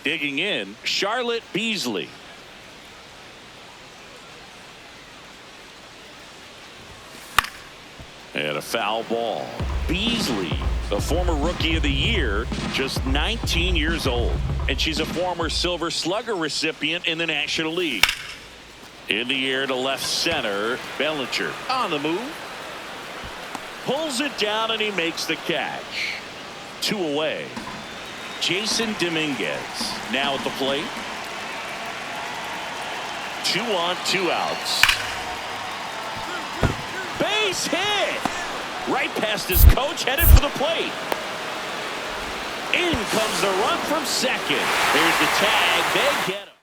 Digging in, Charlotte Beasley. And a foul ball. Beasley, the former Rookie of the Year, just 19 years old. And she's a former Silver Slugger recipient in the National League. In the air to left center. Bellinger on the move. Pulls it down and he makes the catch. 2 away. Jason Dominguez now at the plate. 2 on, 2 outs. Base hit. Right past his coach, headed for the plate. In comes the run from second. There's the tag. They get him.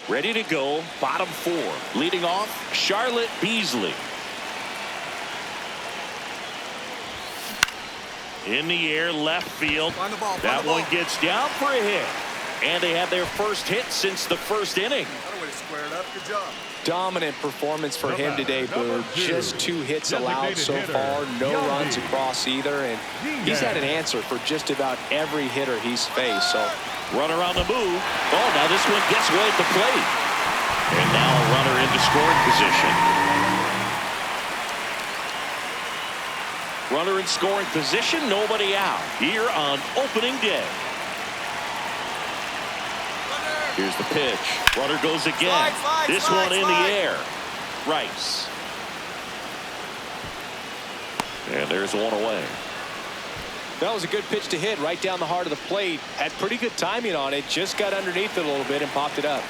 Ready to go. Bottom 4. Leading off, Charlotte Beasley. In the air, left field. That one gets down for a hit. And they have their first hit since the first inning. Good job. Dominant performance for him today, Boo. Just 2 hits allowed so far, no runs across either, and he's had an answer for just about every hitter he's faced. So, runner on the move. Oh, now this one gets way at the plate. And now a runner into scoring position. Runner in scoring position, nobody out here on opening day. Here's the pitch. Runner goes again. This one in the air. Rice. And there's one away. That was a good pitch to hit right down the heart of the plate. Had pretty good timing on it. Just got underneath it a little bit and popped it up.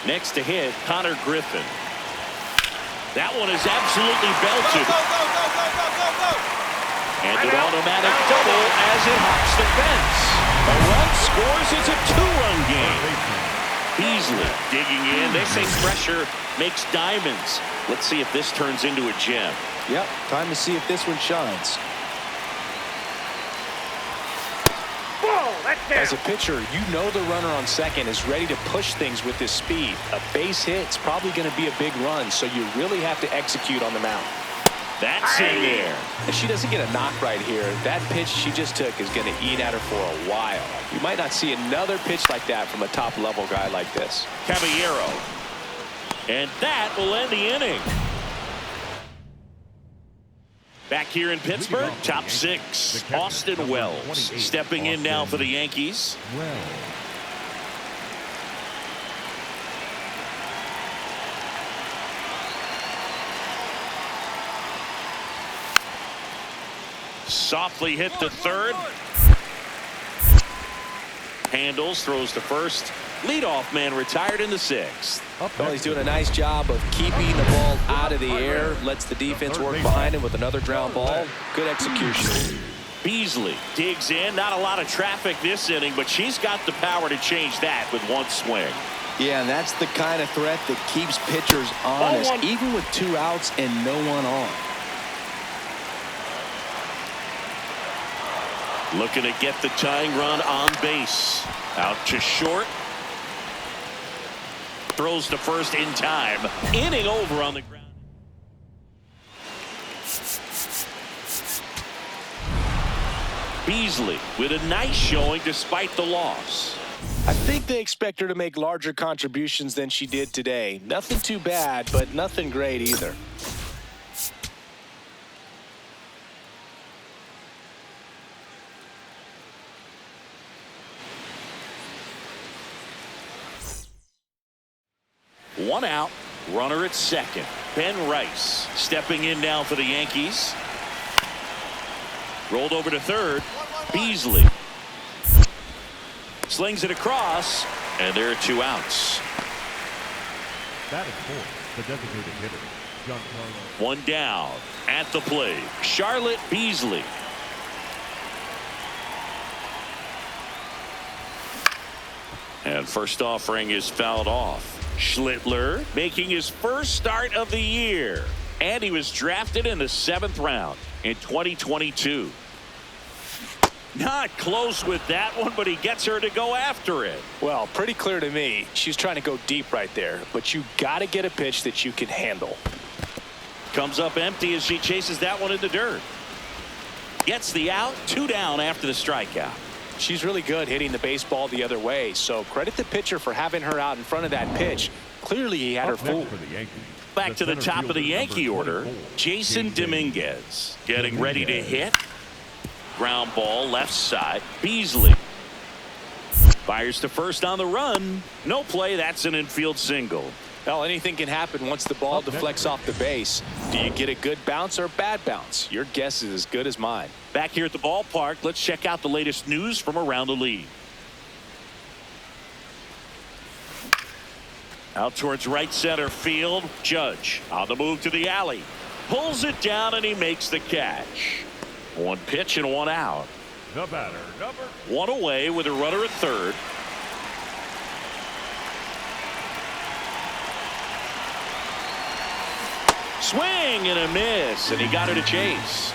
Next to hit, Connor Griffin. That one is absolutely belted. And an automatic double as it hops the fence. A run scores. It's a 2-run game. Beasley digging in. They say pressure makes diamonds. Let's see if this turns into a gem. Yep, time to see if this one shines. As a pitcher, you know the runner on second is ready to push things with his speed. A base hit's probably going to be a big run, so you really have to execute on the mound. That's in there. And she doesn't get a knock right here. That pitch she just took is going to eat at her for a while. You might not see another pitch like that from a top-level guy like this. Caballero. And that will end the inning. Back here in Pittsburgh, top 6, Austin Wells stepping in now for the Yankees. Softly hit to third. Handles, throws to first. Leadoff man retired in the 6th. Well, he's doing a nice job of keeping the ball out of the air. Lets the defense work behind him with another ground ball. Good execution. Beasley digs in. Not a lot of traffic this inning, but she's got the power to change that with one swing. Yeah, and that's the kind of threat that keeps pitchers honest, even with 2 outs and no one on. Looking to get the tying run on base. Out to short. Throws to first in time. Inning over on the ground. Beasley with a nice showing despite the loss. I think they expect her to make larger contributions than she did today. Nothing too bad, but nothing great either. One out, runner at second. Ben Rice stepping in now for the Yankees. Rolled over to third. Beasley slings it across, and there are 2 outs. That is for the designated hitter, Giancarlo. One down at the plate, Charlotte Beasley. And first offering is fouled off. Schlittler making his first start of the year. And he was drafted in the 7th round in 2022. Not close with that one, but he gets her to go after it. Well, pretty clear to me. She's trying to go deep right there, but you got to get a pitch that you can handle. Comes up empty as she chases that one in the dirt. Gets the out, 2 down after the strikeout. She's really good hitting the baseball the other way, so credit the pitcher for having her out in front of that pitch. Clearly, he had her fooled. Back to the top of the Yankee order, Jason Dominguez getting ready to hit. Ground ball left side. Beasley fires to first on the run. No play. That's an infield single. Well, anything can happen once the ball deflects off the base. Do you get a good bounce or a bad bounce? Your guess is as good as mine. Back here at the ballpark, let's check out the latest news from around the league. Out towards right center field. Judge on the move to the alley. Pulls it down and he makes the catch. One pitch and one out. The batter, number one away with a runner at third. Swing and a miss, and he got her to chase.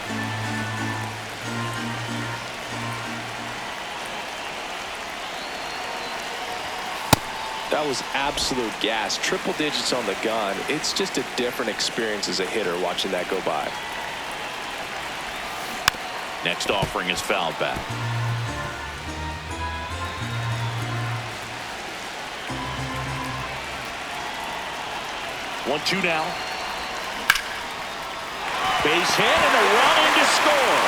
That was absolute gas. Triple digits on the gun. It's just a different experience as a hitter watching that go by. Next offering is fouled back. 1-2 now. Base hit and a run in to score.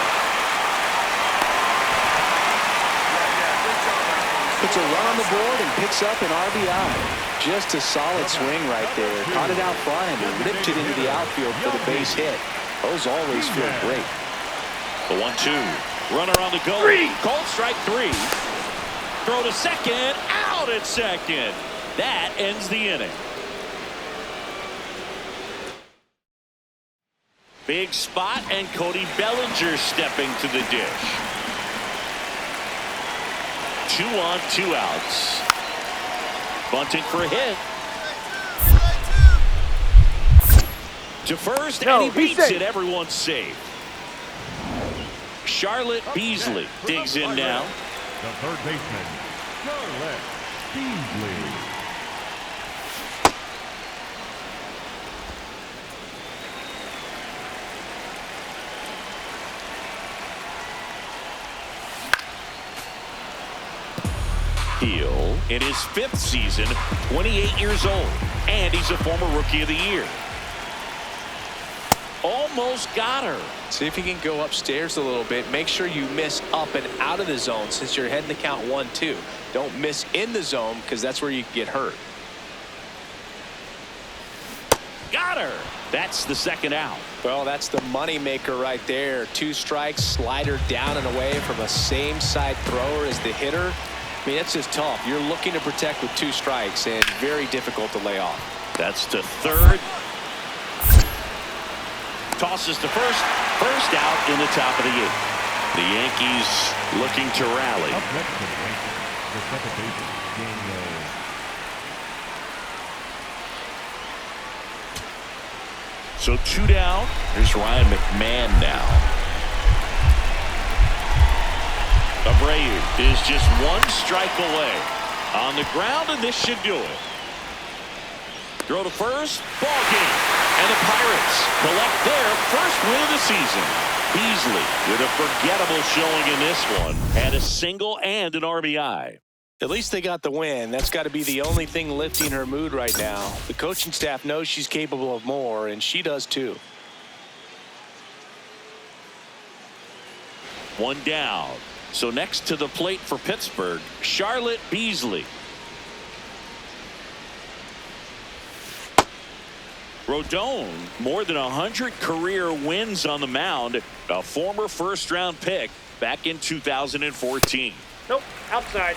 Puts a run on the board and picks up an RBI. Just a solid swing right there. Caught it out front and ripped it into the outfield for the base hit. Those always feel great. The 1-2. Runner on the go. Called strike three. Throw to second. Out at second. That ends the inning. Big spot, and Cody Bellinger stepping to the dish. 2 on, 2 outs. Bunting for a hit. To first, and he beats it. Everyone's safe. Charlotte Beasley digs in now. The third baseman, Charlotte Beasley. Heel in his 5th season, 28 years old, and he's a former Rookie of the Year. Almost got her. See if you can go upstairs a little bit. Make sure you miss up and out of the zone since you're heading to count 1-2. Don't miss in the zone because that's where you can get hurt. Got her. That's the second out. Well, that's the money maker right there. 2 strikes, slider down and away from a same side thrower as the hitter. I mean, that's just tough. You're looking to protect with 2 strikes and very difficult to lay off. That's to third. Tosses to first. First out in the top of the 8th. The Yankees looking to rally. Up next to the Yankees, the second baseman, Daniel. So 2 down. Here's Ryan McMahon now. Abreu is just 1 strike away. On the ground, and this should do it. Throw to first. Ball game. And the Pirates collect their first win of the season. Beasley with a forgettable showing in this one. Had a single and an RBI. At least they got the win. That's got to be the only thing lifting her mood right now. The coaching staff knows she's capable of more, and she does too. 1 down. So next to the plate for Pittsburgh, Charlotte Beasley. Rodon, more than 100 career wins on the mound. A former first-round pick back in 2014. Nope, outside.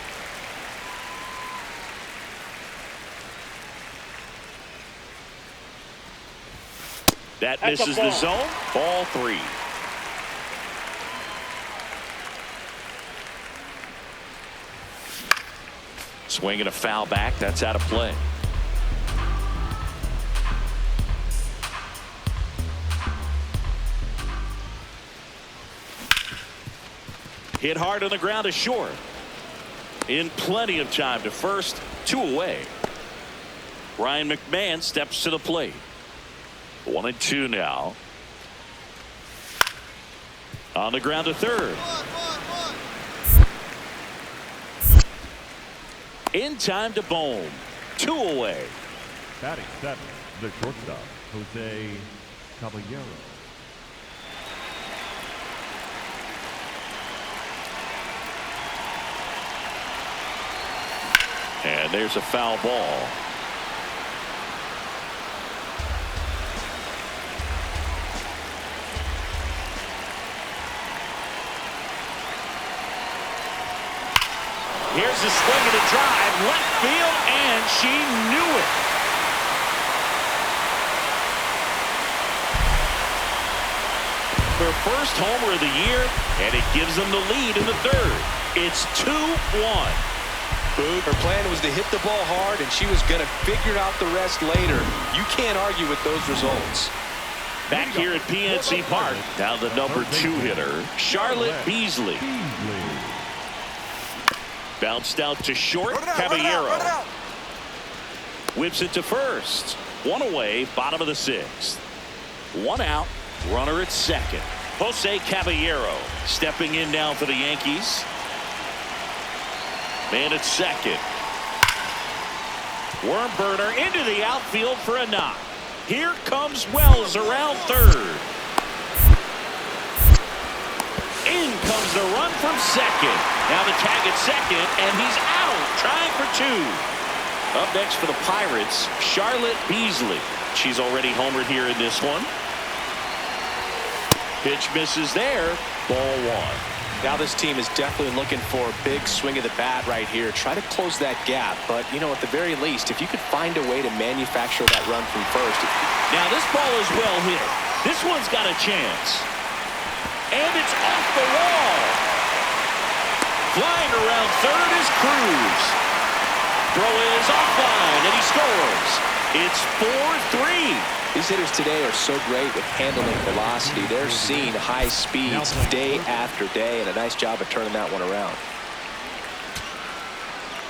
That That's a misses the ball. zone. Ball 3. Swinging a foul back. That's out of play. Hit hard on the ground to short. In plenty of time to first. 2 away. Ryan McMahon steps to the plate. 1-2 now. On the ground to third. in time to Bohm. 2 away. Batting 7, the shortstop, Jose Caballero. And there's a foul ball. Here's a swing and a drive, left field, and she knew it. Her first homer of the year, and it gives them the lead in the 3rd. It's 2-1. Her plan was to hit the ball hard, and she was going to figure out the rest later. You can't argue with those results. Back here at PNC Park, now the number 2 hitter, Charlotte Beasley. Bounced out to short, Caballero. Whips it to first. 1 away, bottom of the 6th. 1 out, runner at second. Jose Caballero stepping in now for the Yankees. Man at second. Worm burner into the outfield for a knock. Here comes Wells around 3rd. In comes the run from second. Now the tag at second, and he's out, trying for 2. Up next for the Pirates, Charlotte Beasley. She's already homered here in this one. Pitch misses there. Ball 1. Now this team is definitely looking for a big swing of the bat right here. Try to close that gap. But, you know, at the very least, if you could find a way to manufacture that run from first. Now this ball is well hit. This one's got a chance. And it's off the wall. Flying around 3rd is Cruz. Throw is offline, and he scores. It's 4-3. These hitters today are so great with handling velocity. They're seeing high speeds day after day, and a nice job of turning that one around.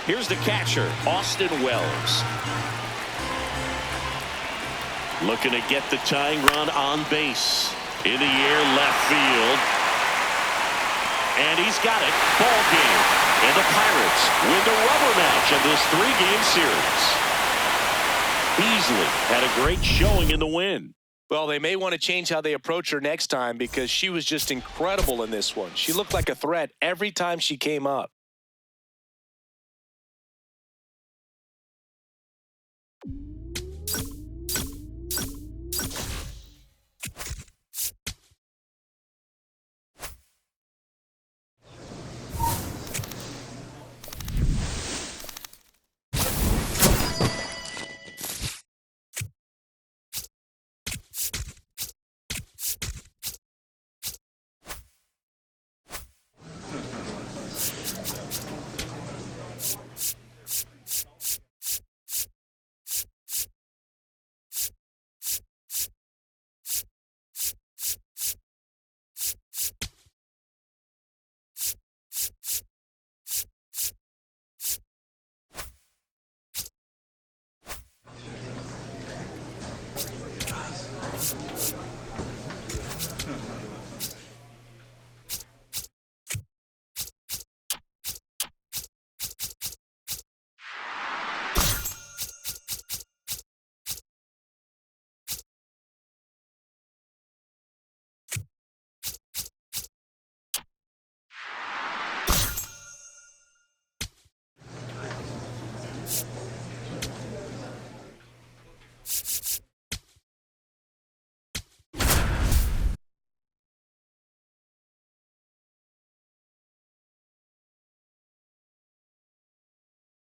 Here's the catcher, Austin Wells. Looking to get the tying run on base. In the air, left field. And he's got it. Ball game. And the Pirates win the rubber match of this 3-game series. Beasley had a great showing in the win. Well, they may want to change how they approach her next time because she was just incredible in this one. She looked like a threat every time she came up.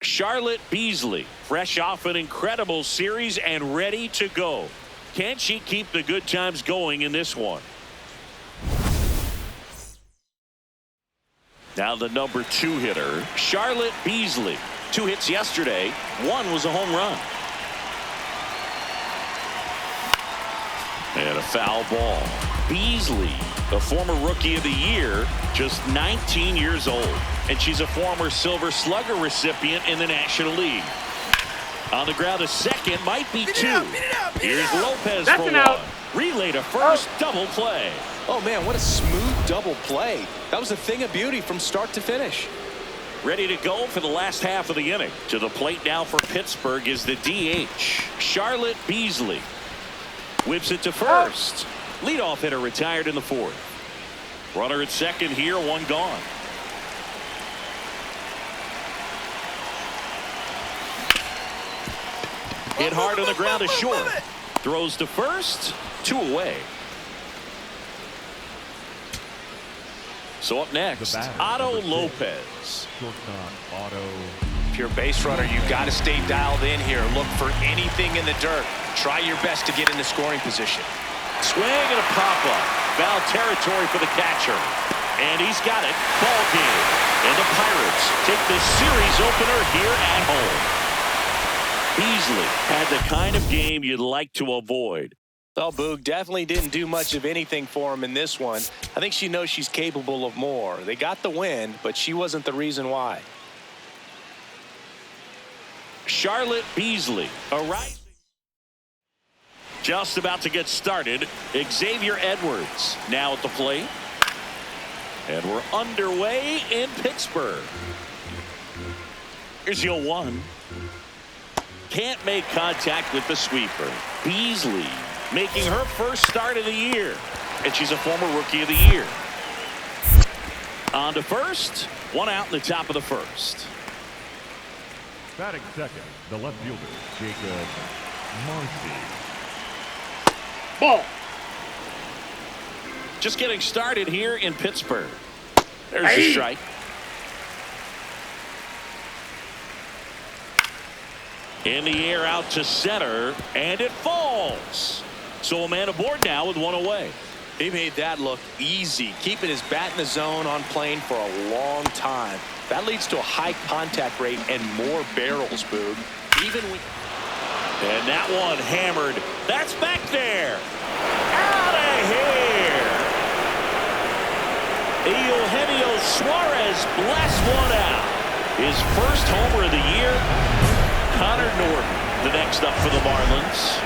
Charlotte Beasley, fresh off an incredible series and ready to go. Can she keep the good times going in this one? Now the number 2 hitter, Charlotte Beasley. 2 hits yesterday. 1 was a home run. And a foul ball. Beasley, the former Rookie of the Year, just 19 years old. And she's a former Silver Slugger recipient in the National League. On the ground, a second, might be 2. Here's Lopez for 1. Relay to first, double play. Oh, man, what a smooth double play. That was a thing of beauty from start to finish. Ready to go for the last half of the inning. To the plate now for Pittsburgh is the DH, Charlotte Beasley. Whips it to first. Leadoff hitter retired in the fourth. Runner at second here, one gone. Hit hard on the ground to short. Throws to first, 2 away. So up next, Otto Lopez. Shortstop, Otto. If you're a base runner, you got to stay dialed in here. Look for anything in the dirt. Try your best to get in the scoring position. Swing and a pop-up. Foul territory for the catcher. And he's got it. Ball game. And the Pirates take the series opener here at home. Beasley had the kind of game you'd like to avoid. Well, Boog definitely didn't do much of anything for him in this one. I think she knows she's capable of more. They got the win, but she wasn't the reason why. Charlotte Beasley arriving. Just about to get started. Xavier Edwards now at the plate. And we're underway in Pittsburgh. Here's your 1. Can't make contact with the sweeper. Beasley making her first start of the year. And she's a former Rookie of the Year. On to first. 1 out in the top of the first. Batting second, the left fielder, Jacob Marcy. Ball. Just getting started here in Pittsburgh. There's the strike. In the air out to center, and it falls. So a man aboard now with 1 away. He made that look easy, keeping his bat in the zone on plane for a long time. That leads to a high contact rate and more barrels, Boog. And that one hammered. That's back there. Out of here. Eugenio Suarez blasts one out. His first homer of the year. Connor Norton, the next up for the Marlins.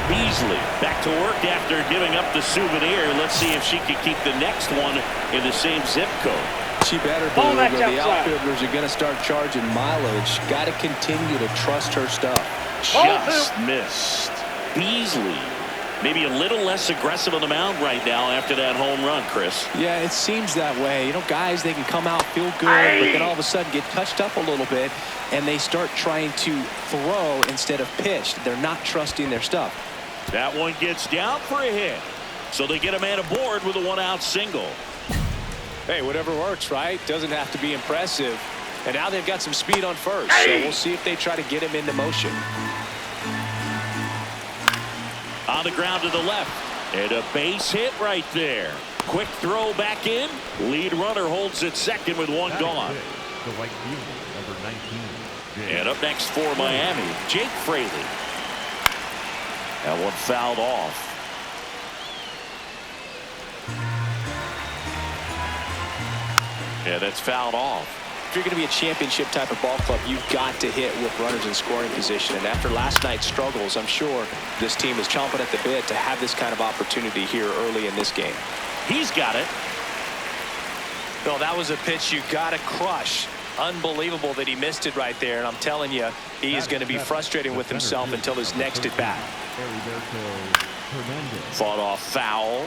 Beasley back to work after giving up the souvenir. Let's see if she can keep the next one in the same zip code. She better be. The outfielders are going to start charging mileage. Got to continue to trust her stuff. Just missed. Beasley maybe a little less aggressive on the mound right now after that home run, Chris. Yeah, it seems that way. You know, guys, they can come out, feel good, but then all of a sudden get touched up a little bit, and they start trying to throw instead of pitch. They're not trusting their stuff. That one gets down for a hit. So they get a man aboard with a 1-out single. Hey, whatever works, right? Doesn't have to be impressive. And now they've got some speed on first, so we'll see if they try to get him into motion. On the ground to the left. And a base hit right there. Quick throw back in. Lead runner holds at second with 1 gone. The right fielder, number 19. And up next for Miami, Jake Fraley. That one fouled off. Yeah, that's fouled off. If you're going to be a championship type of ball club, you've got to hit with runners in scoring position. And after last night's struggles, I'm sure this team is chomping at the bit to have this kind of opportunity here early in this game. He's got it. No, that was a pitch you got to crush. Unbelievable that he missed it right there. And I'm telling you, he is going to be frustrated with himself until his next at bat. Fought off foul.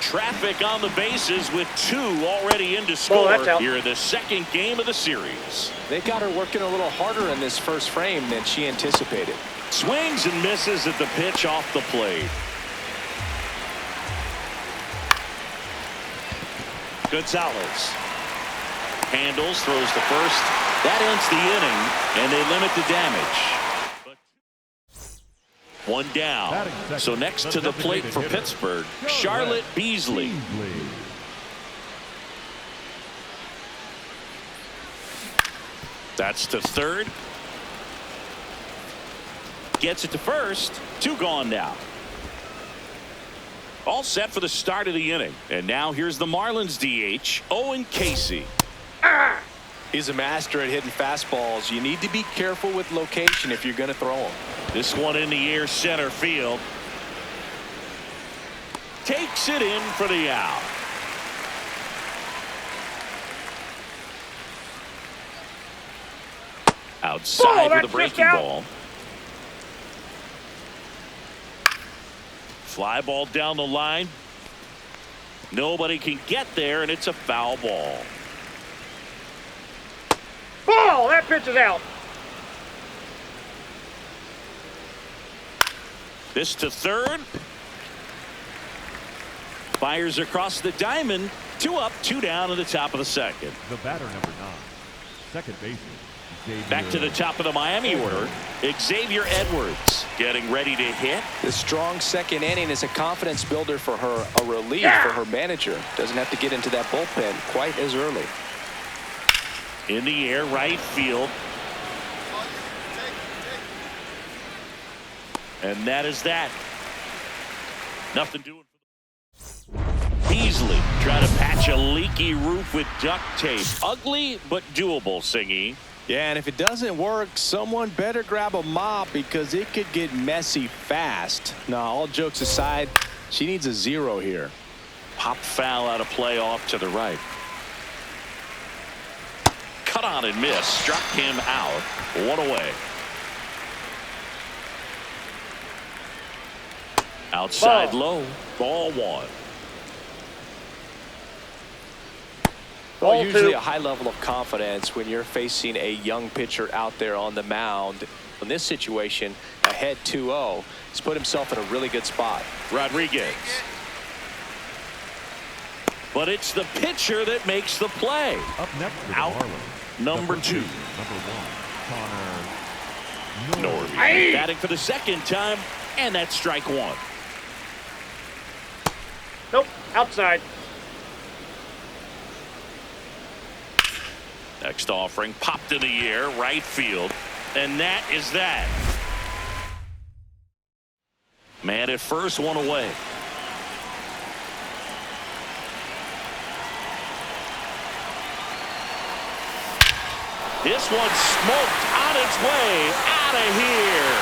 Traffic on the bases with 2 already in to score here in the second game of the series. They got her working a little harder in this first frame than she anticipated. Swings and misses at the pitch off the plate. Gonzalez handles, throws to first. That ends the inning, and they limit the damage. 1 down. So next to the plate for Pittsburgh, Charlotte Beasley. That's to third. Gets it to first. 2 gone now. All set for the start of the inning. And now here's the Marlins DH, Owen Casey. He's a master at hitting fastballs. You need to be careful with location if you're going to throw them. This one in the air, center field. Takes it in for the out. Outside with a that's breaking out. ball. Fly ball down the line. Nobody can get there, and it's a foul ball. Ball, that pitch is out. This to third. Fires across the diamond. 2 up, 2 down in the top of the second. The batter, number 9, second baseman. Xavier. Back to the top of the Miami order. Xavier Edwards getting ready to hit. The strong second inning is a confidence builder for her, a relief for her manager. Doesn't have to get into that bullpen quite as early. In the air, right field. And that is that. Nothing doing. Beasley trying to patch a leaky roof with duct tape. Ugly but doable, Singy. Yeah, and if it doesn't work, someone better grab a mop because it could get messy fast. Now, all jokes aside, she needs a 0 here. Pop foul out of play off to the right. Cut on and miss. Struck him out. 1 away. Outside low. Ball 1. Well, Ball usually 2. a high level of confidence when you're facing a young pitcher out there on the mound. In this situation, ahead 2-0, he's put himself in a really good spot. Rodriguez. But it's the pitcher that makes the play. Up next for the Out. Marlins. Number The 2. first baseman, Number 1, Connor Norby. Batting for the second time, and that's strike 1. Nope, outside. Next offering popped in the air, right field, and that is that. Man at first, 1 away. This one smoked on its way out of here.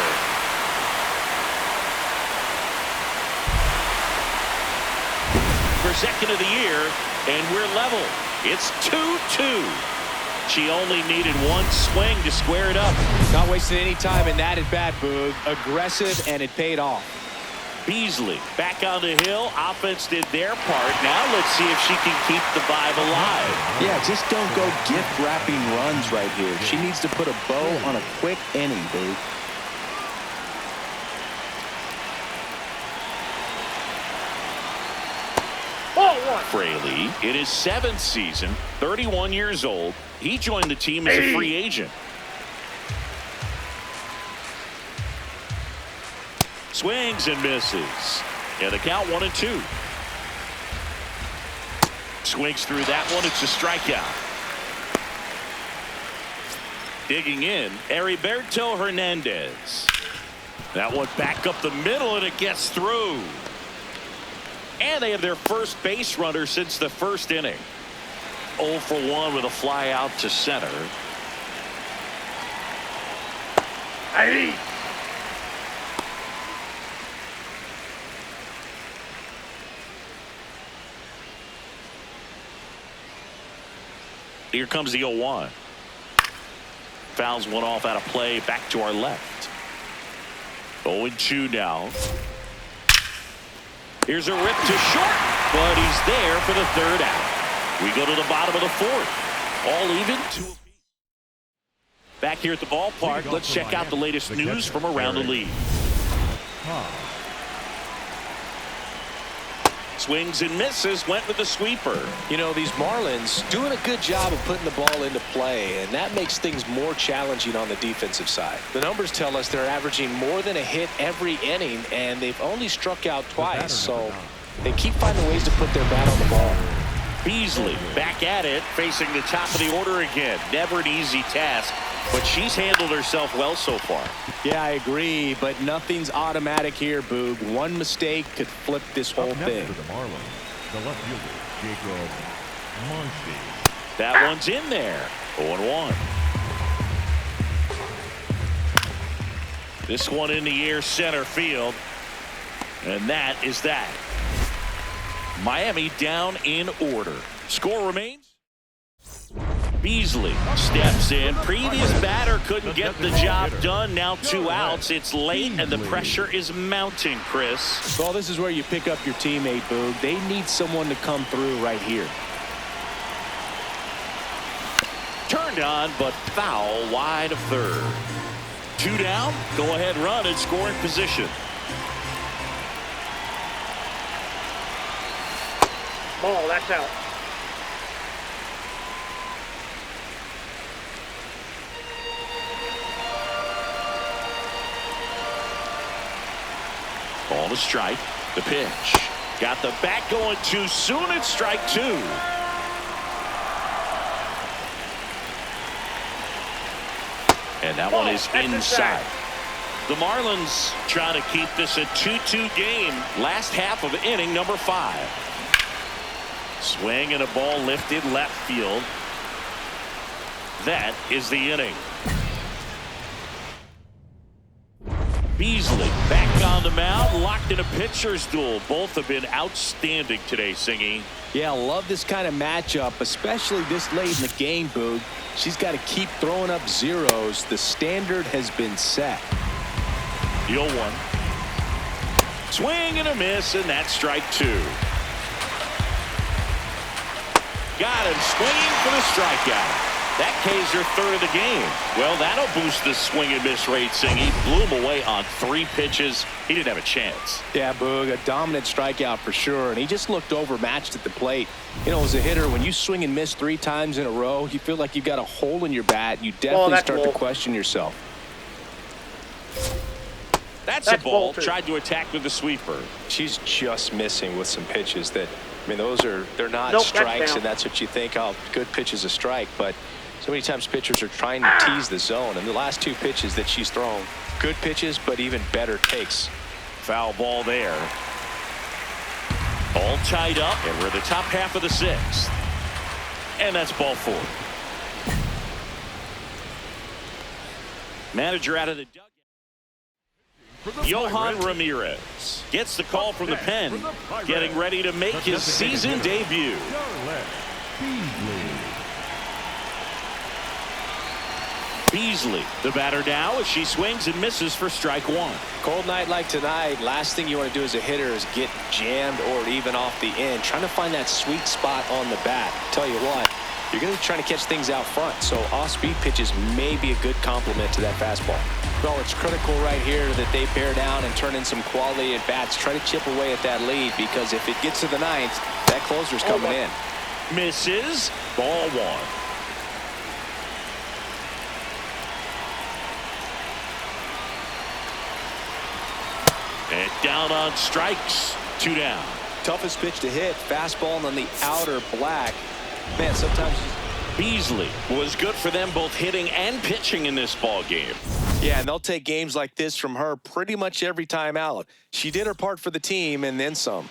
For second of the year, and we're level. It's 2-2. She only needed 1 swing to square it up. Not wasting any time in that at bat, Boog. Aggressive, and it paid off. Beasley back on the hill. Offense did their part. Now let's see if she can keep the vibe alive. Yeah, just don't go gift wrapping runs right here. She needs to put a bow on a quick inning, Boog. Ball 1. Fraley in his 7th season, 31 years old. He joined the team as a free agent. Swings and misses. And the count 1-2. Swings through that one. It's a strikeout. Digging in, Heriberto Hernandez. That one back up the middle, and it gets through. And they have their first base runner since the first inning. 0 for 1 with a fly out to center. Hey. Here comes the 0-1. Fouls one off out of play. Back to our left. 0-2 now. Here's a rip to short, but he's there for the 3rd out. We go to the bottom of the 4th. All even. Back here at the ballpark, let's check out the latest news from around the league. Swings and misses, went with the sweeper. You know, these Marlins doing a good job of putting the ball into play, and that makes things more challenging on the defensive side. The numbers tell us they're averaging more than a hit every inning, and they've only struck out twice, so they keep finding ways to put their bat on the ball. Beasley back at it, facing the top of the order again. Never an easy task, but she's handled herself well so far. Yeah, I agree, but nothing's automatic here, Boog. One mistake could flip this whole Up next thing. for the Marlins, the left fielder, Jacob Monty. That one's in there. 0-1. This one in the air center field. And that is that. Miami down in order. Score remains Beasley steps in. Previous batter couldn't get the job done. Now 2 outs. It's late and the pressure is mounting, Chris. Well, this is where you pick up your teammate, Boog. They need someone to come through right here. Turned on, but foul wide of third. 2 down. Go ahead run in scoring position. Ball, that's out. Ball to strike. The pitch. Got the bat going too soon. It's strike 2. And that one is inside. The Marlins trying to keep this a 2-2 game. Last half of inning number 5. Swing and a ball lifted left field. That is the inning. Beasley back on the mound, locked in a pitcher's duel. Both have been outstanding today, Singy. Yeah, I love this kind of matchup, especially this late in the game, Boog. She's got to keep throwing up zeros. The standard has been set. The 0-1. Swing and a miss, and that's strike 2. Got him swinging for the strikeout. That K's her third of the game. Well, that'll boost the swing and miss rate, Singh. He blew him away on 3 pitches. He didn't have a chance. Yeah, Boog, a dominant strikeout for sure, and he just looked overmatched at the plate. You know, as a hitter, when you swing and miss 3 times in a row, you feel like you've got a hole in your bat. You definitely start to question yourself. That's a ball. Tried to attack with the sweeper. She's just missing with some pitches that, I mean, they're not strikes, and that's what you think, oh, good pitch is a strike, but so many times pitchers are trying to tease the zone, and the last 2 pitches that she's thrown, good pitches, but even better takes. Foul ball there. All tied up, and we're the top half of the 6th. And that's ball 4. Manager out of the dugout. Johan Ramirez gets the call from the pen, getting ready to make his season debut. Beasley, the batter now, as she swings and misses for strike 1. Cold night like tonight, last thing you want to do as a hitter is get jammed or even off the end. Trying to find that sweet spot on the bat. Tell you what, you're going to be trying to catch things out front, so off-speed pitches may be a good complement to that fastball. Well, it's critical right here that they bear down and turn in some quality at bats. Try to chip away at that lead, because if it gets to the 9th, that closer's coming in. Misses. Ball 1. And down on strikes. 2 down. Toughest pitch to hit, fastball on the outer black. Man, sometimes Beasley was good for them both hitting and pitching in this ball game. Yeah, and they'll take games like this from her pretty much every time out. She did her part for the team and then some.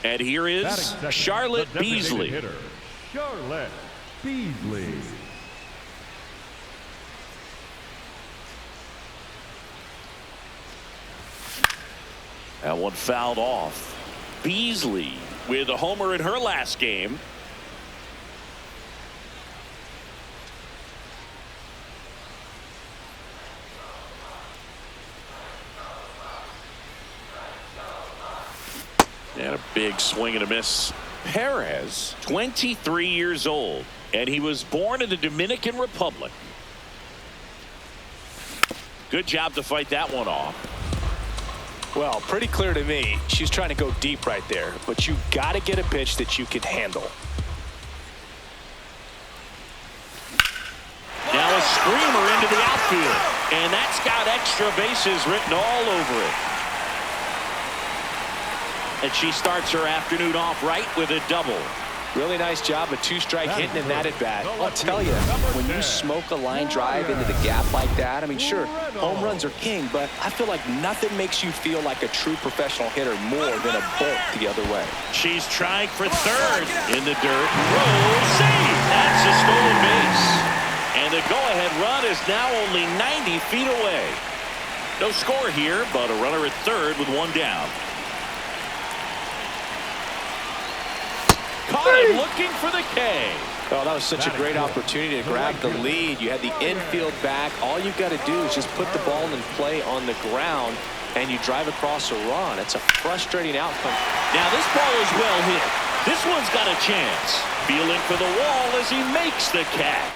And here is Charlotte Beasley. Charlotte Beasley. That one fouled off. Beasley with a homer in her last game. And a big swing and a miss. Perez, 23 years old, and he was born in the Dominican Republic. Good job to fight that one off. Well, pretty clear to me, she's trying to go deep right there, but you got to get a pitch that you can handle. Now a screamer into the outfield, and that's got extra bases written all over it. And she starts her afternoon off right with a double. Really nice job of 2-strike hitting in that at bat. I'll tell you, when you smoke a line drive into the gap like that, I mean, sure, home runs are king, but I feel like nothing makes you feel like a true professional hitter more than a bolt the other way. She's trying for third in the dirt. Roll save. That's a stolen base. And the go-ahead run is now only 90 feet away. No score here, but a runner at third with one down. Caught him looking for the K. Oh, that was such a great opportunity to grab the lead. You had the infield back. All you've got to do is just put the ball in play on the ground, and you drive across a run. It's a frustrating outcome. Now this ball is well hit. This one's got a chance. Feeling for the wall as he makes the catch.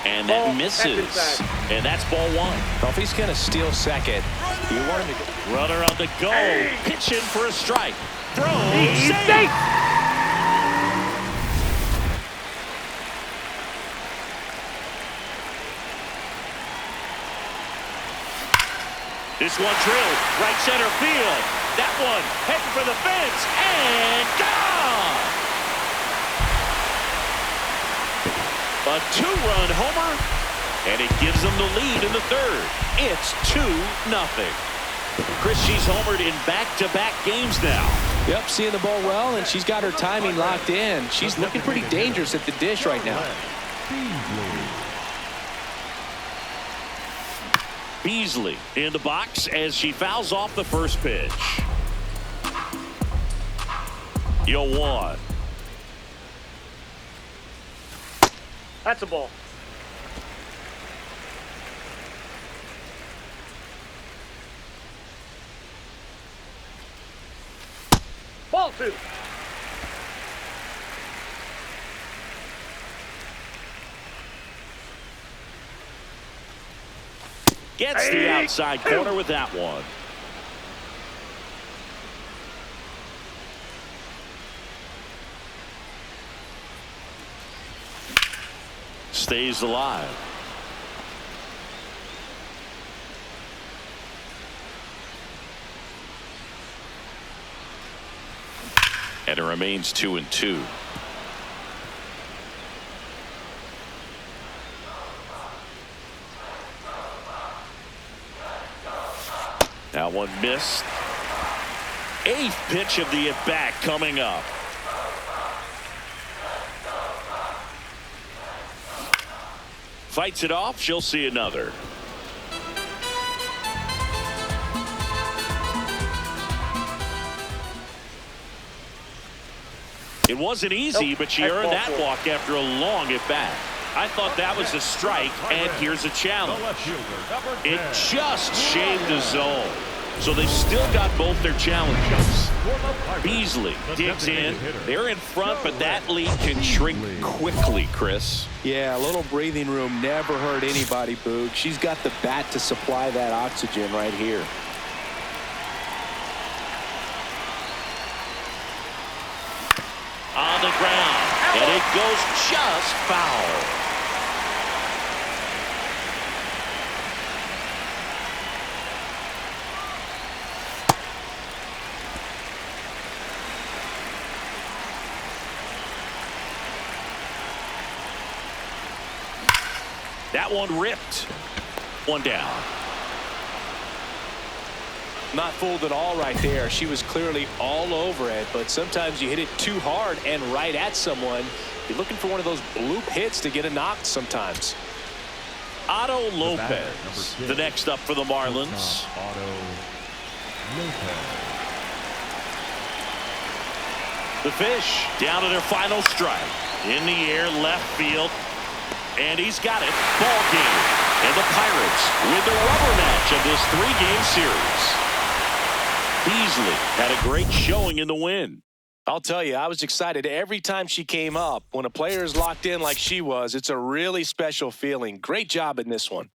And that misses. And that's ball one. Well, if he's going to steal second, you want him to go. Runner on the go. Pitching for a strike. Throw. Safe. This one drilled. Right center field. That one heading for the fence. And gone. A two-run homer, and it gives them the lead in the third. It's 2-0. Chris, she's homered in back-to-back games now. Yep, seeing the ball well, and she's got her timing locked in. She's looking pretty dangerous at the dish right now. Beasley in the box as she fouls off the first pitch. 0-1. That's a ball. Ball two. Gets the outside corner with that one. Stays alive. And it remains 2-2. That one missed. Eighth pitch of the at-bat coming up. Fights it off. She'll see another. It wasn't easy, but she earned that walk after a long at-bat. I thought that was a strike, and here's a challenge. It just shaved the zone. So they've still got both their challenges. Beasley digs in. They're in front, but that lead can shrink quickly, Chris. Yeah, a little breathing room never hurt anybody, Boog. She's got the bat to supply that oxygen right here. On the ground, and it goes just foul. That one ripped. One down. Not fooled at all right there. She was clearly all over it, but sometimes you hit it too hard and right at someone. You're looking for one of those bloop hits to get a knock sometimes. Otto Lopez, the next up for the Marlins. Otto Lopez. The fish down to their final strike. In the air, left field. And he's got it. Ball game. And the Pirates win the rubber match of this three-game series. Beasley had a great showing in the win. I'll tell you, I was excited every time she came up. When a player is locked in like she was, it's a really special feeling. Great job in this one.